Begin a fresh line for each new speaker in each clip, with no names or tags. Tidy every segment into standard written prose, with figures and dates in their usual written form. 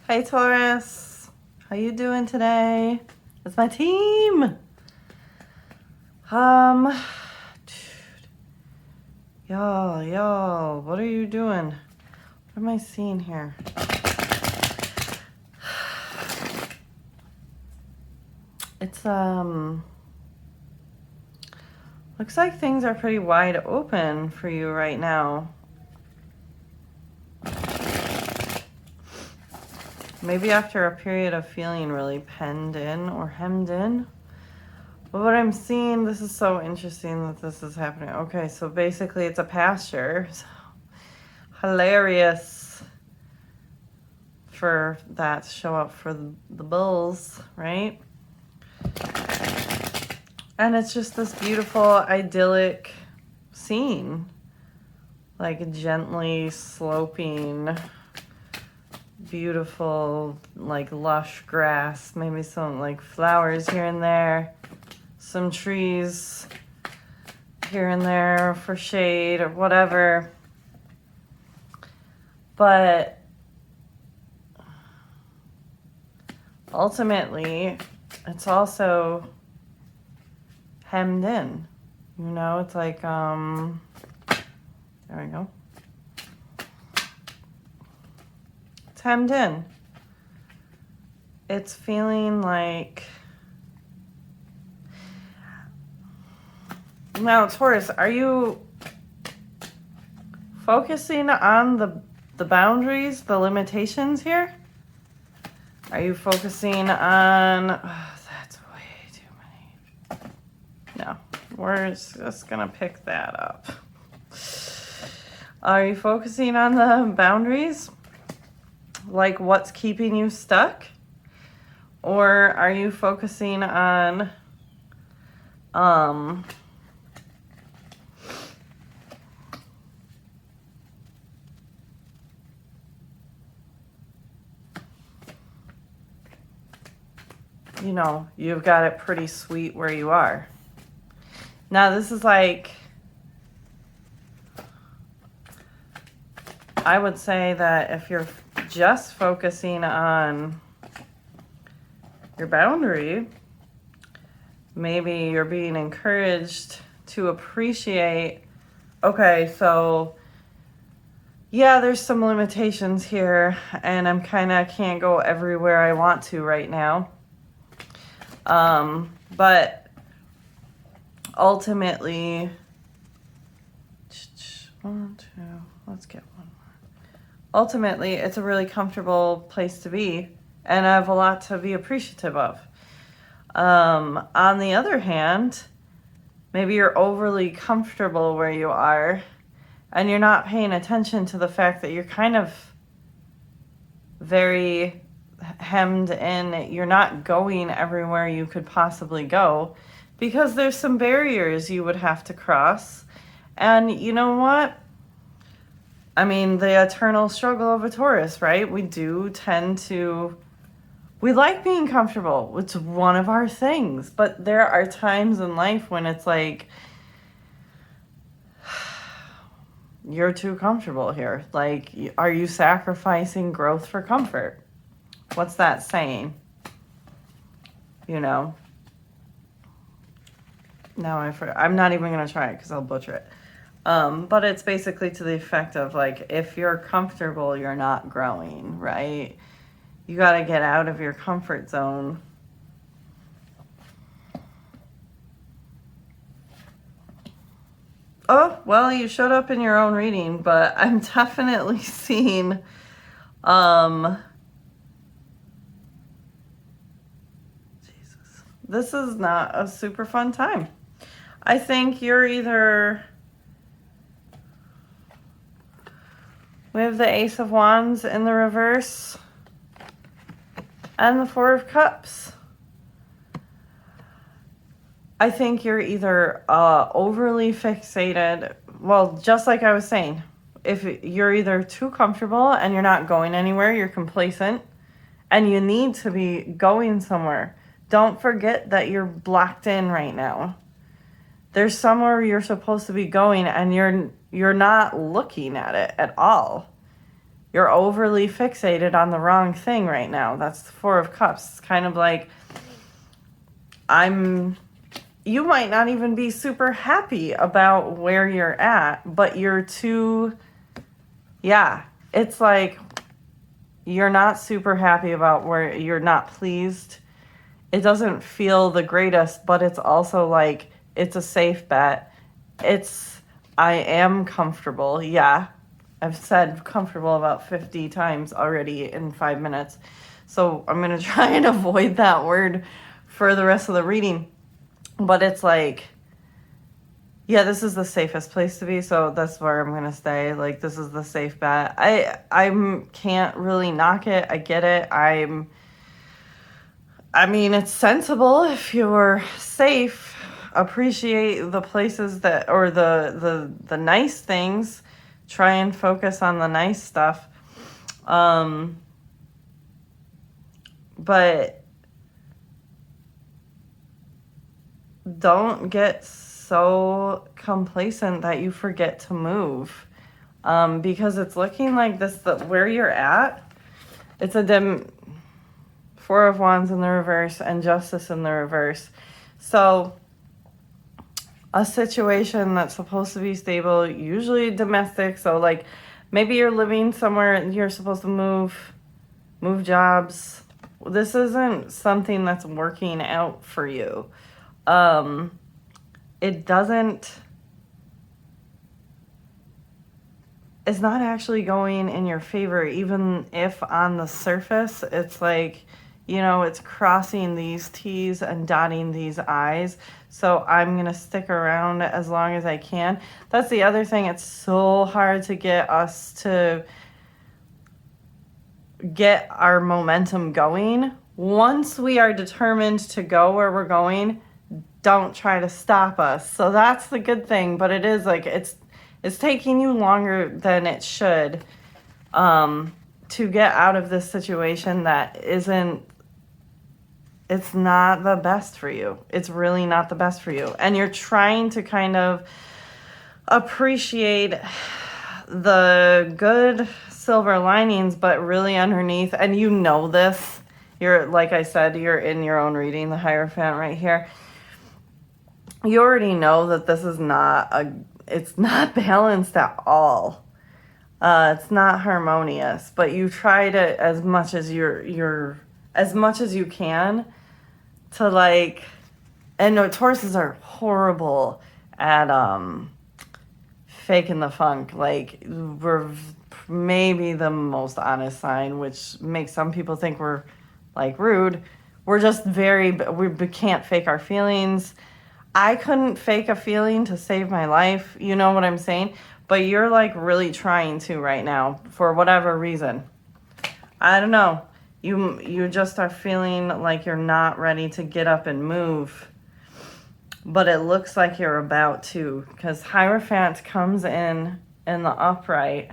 Hey Taurus, how you doing today? That's my team. Dude, y'all, what are you doing? What am I seeing here? It's looks like things are pretty wide open for you right now. Maybe after a period of feeling really penned in or hemmed in. But what I'm seeing, this is so interesting that this is happening. Okay, so basically it's a pasture. So hilarious for that to show up for the bulls, right? And it's just this beautiful, idyllic scene. Like gently sloping, beautiful, like lush grass, maybe some like flowers here and there, some trees here and there for shade or whatever. But ultimately, it's also hemmed in. You know, it's like, there we go. It's hemmed in. It's feeling like... Now, Taurus, are you focusing on the boundaries, the limitations here? Are you focusing on... Oh, that's way too many. No, we're just gonna pick that up. Are you focusing on the boundaries? Like what's keeping you stuck? Or are you focusing on you know, you've got it pretty sweet where you are. Now this is like, I would say that if you're just focusing on your boundary, maybe you're being encouraged to appreciate, okay, so yeah, there's some limitations here and I'm kind of can't go everywhere I want to right now. But ultimately, let's get one more. Ultimately, it's a really comfortable place to be, and I have a lot to be appreciative of. On the other hand, maybe you're overly comfortable where you are, and you're not paying attention to the fact that you're kind of very hemmed in. You're not going everywhere you could possibly go because there's some barriers you would have to cross. And you know what? I mean, the eternal struggle of a Taurus, right? We do tend to, we like being comfortable. It's one of our things. But there are times in life when it's like, you're too comfortable here. Like, are you sacrificing growth for comfort? What's that saying? You know? Now I'm not even going to try it because I'll butcher it. But it's basically to the effect of like, if you're comfortable, you're not growing, right? You got to get out of your comfort zone. Oh, well, you showed up in your own reading, but I'm definitely seeing, Jesus, this is not a super fun time. I think you're either, we have the Ace of Wands in the reverse and the Four of Cups. I think you're either overly fixated, well, just like I was saying, if you're either too comfortable and you're not going anywhere, you're complacent, and you need to be going somewhere. Don't forget that you're blocked in right now. There's somewhere you're supposed to be going and you're not looking at it at all. you're overly fixated on the wrong thing right now. That's the Four of Cups. It's kind of like, you might not even be super happy about where you're at, but you're too, it's like you're not super happy about where you're not pleased. It doesn't feel the greatest, but it's also like, it's a safe bet. I am comfortable. Yeah. I've said comfortable about 50 times already in 5 minutes. So I'm going to try and avoid that word for the rest of the reading. But it's like, this is the safest place to be. So that's where I'm going to stay. Like, this is the safe bet. I can't really knock it. I get it. I mean, it's sensible if you're safe. Appreciate the places that, or the nice things. Try and focus on the nice stuff. But don't get so complacent that you forget to move. Because it's looking like this, where you're at, it's a Four of Wands in the reverse and Justice in the reverse. So a situation that's supposed to be stable, usually domestic. So like maybe you're living somewhere and you're supposed to move jobs. This isn't something that's working out for you. It's not actually going in your favor, even if on the surface it's like, it's crossing these T's and dotting these I's. So I'm going to stick around as long as I can. That's the other thing. It's so hard to get us to get our momentum going. Once we are determined to go where we're going, don't try to stop us. So that's the good thing. But it is like, it's taking you longer than it should to get out of this situation that it's not the best for you. It's really not the best for you. And you're trying to kind of appreciate the good silver linings, but really underneath, and this, like I said, you're in your own reading, the Hierophant right here. You already know that this is it's not balanced at all. It's not harmonious, but you try to, as much as you can, to like, and no, Tauruses are horrible at faking the funk. Like, we're maybe the most honest sign, which makes some people think we're like rude. We're just we can't fake our feelings. I couldn't fake a feeling to save my life. You know what I'm saying? But you're like really trying to right now for whatever reason. I don't know. You just are feeling like you're not ready to get up and move. But it looks like you're about to, because Hierophant comes in the upright.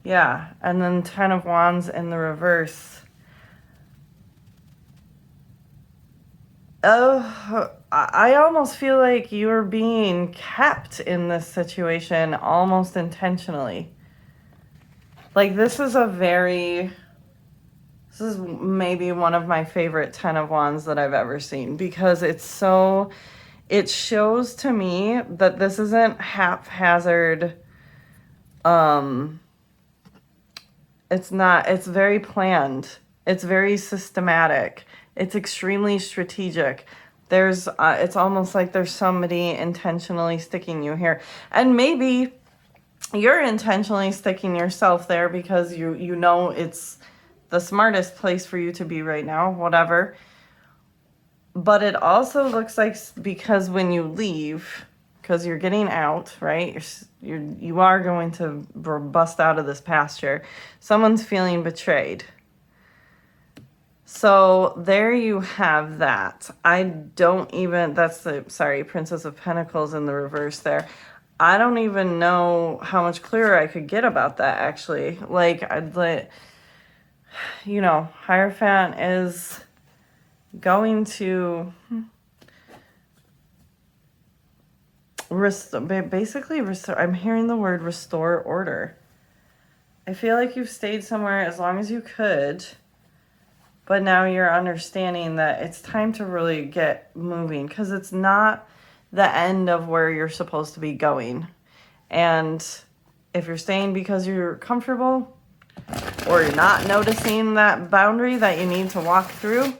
Yeah, and then Ten of Wands in the reverse. Oh, I almost feel like you're being kept in this situation almost intentionally. Like, this is maybe one of my favorite Ten of Wands that I've ever seen, because it shows to me that this isn't haphazard. It's very planned. It's very systematic. It's extremely strategic. It's almost like there's somebody intentionally sticking you here. And maybe you're intentionally sticking yourself there because you know it's the smartest place for you to be right now, whatever. But it also looks like, because when you leave, because you're getting out, right? You are going to bust out of this pasture. Someone's feeling betrayed. So there you have that. Princess of Pentacles in the reverse there. I don't even know how much clearer I could get about that, actually. Like, Hierophant is going to basically restore. I'm hearing the word restore order. I feel like you've stayed somewhere as long as you could, but now you're understanding that it's time to really get moving, because it's not the end of where you're supposed to be going. And if you're staying because you're comfortable, or you're not noticing that boundary that you need to walk through,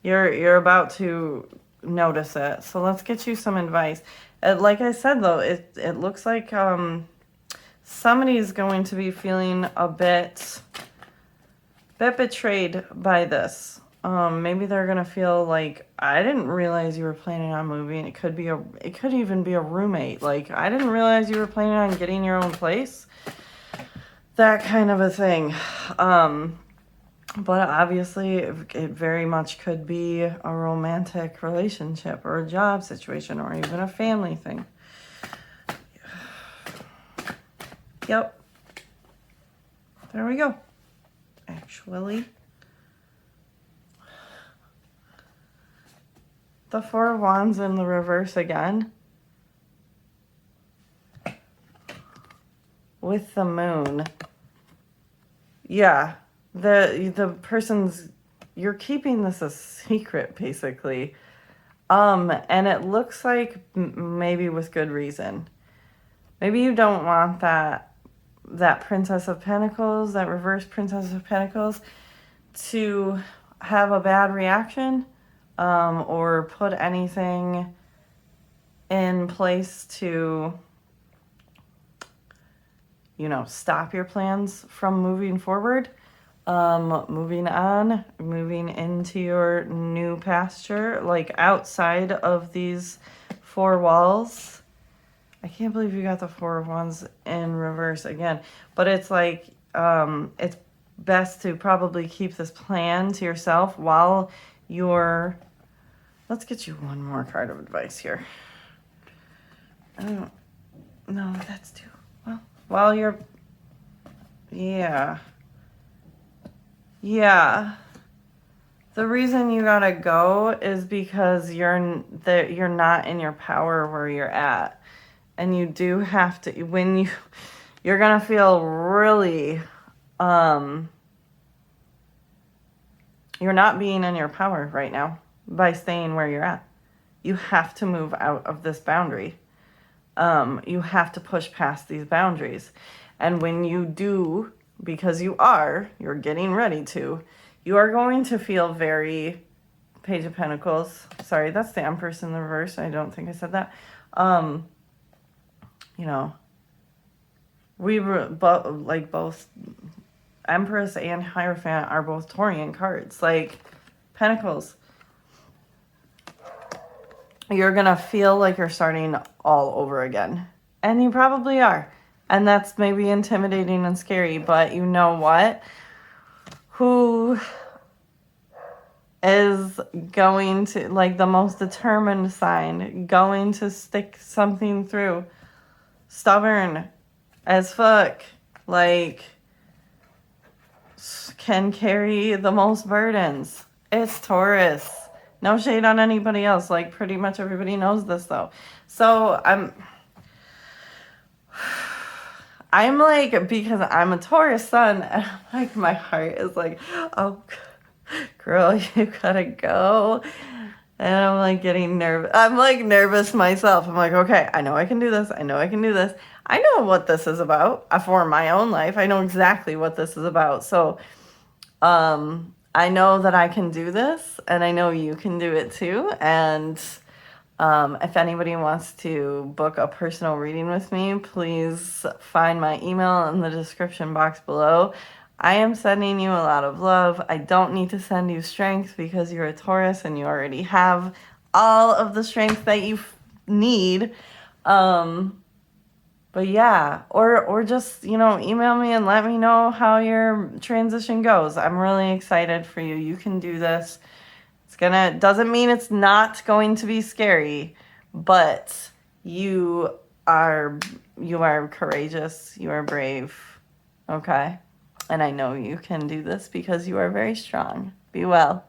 you're about to notice it. So let's get you some advice. Like I said, though, it looks like somebody's going to be feeling a bit betrayed by this. Maybe they're gonna feel like, I didn't realize you were planning on moving. It could even be a roommate. Like, I didn't realize you were planning on getting your own place. That kind of a thing. But obviously, it very much could be a romantic relationship, or a job situation, or even a family thing. Yep. There we go. Actually, the Four of Wands in the reverse again. With the moon. Yeah. The person's, you're keeping this a secret, basically. And it looks like maybe with good reason. Maybe you don't want that Princess of Pentacles, that reverse Princess of Pentacles, to have a bad reaction, or put anything in place to, stop your plans from moving forward. Moving on, moving into your new pasture, like outside of these four walls. I can't believe you got the Four of Wands in reverse again, but it's like, it's best to probably keep this plan to yourself while you're, let's get you one more card of advice here. I don't, no, that's too, well, while you're, yeah. The reason you gotta go is because you're not in your power where you're at. And you do have to, when you're gonna feel really, you're not being in your power right now by staying where you're at. You have to move out of this boundary. You have to push past these boundaries. And when you do, because you're getting ready to, you are going to feel very, Page of Pentacles. Sorry, that's the Empress in the reverse. I don't think I said that. We were both Empress and Hierophant are both Taurian cards. Like, Pentacles. You're going to feel like you're starting all over again. And you probably are. And that's maybe intimidating and scary, but you know what? Who is going to, like, the most determined sign, going to stick something through? Stubborn as fuck. Like, can carry the most burdens. It's Taurus. No shade on anybody else. Like, pretty much everybody knows this, though. So, I'm like, because I'm a Taurus sun, and like, my heart is like, oh, girl, you gotta go. And I'm like getting nervous. I'm like nervous myself. I'm like, okay, I know I can do this. I know I can do this. I know what this is about for my own life. I know exactly what this is about. So, I know that I can do this, and I know you can do it too. And if anybody wants to book a personal reading with me, please find my email in the description box below. I am sending you a lot of love. I don't need to send you strength because you're a Taurus and you already have all of the strength that you need. But yeah, or just, email me and let me know how your transition goes. I'm really excited for you. You can do this. Doesn't mean it's not going to be scary, but you are courageous. You are brave. Okay? And I know you can do this because you are very strong. Be well.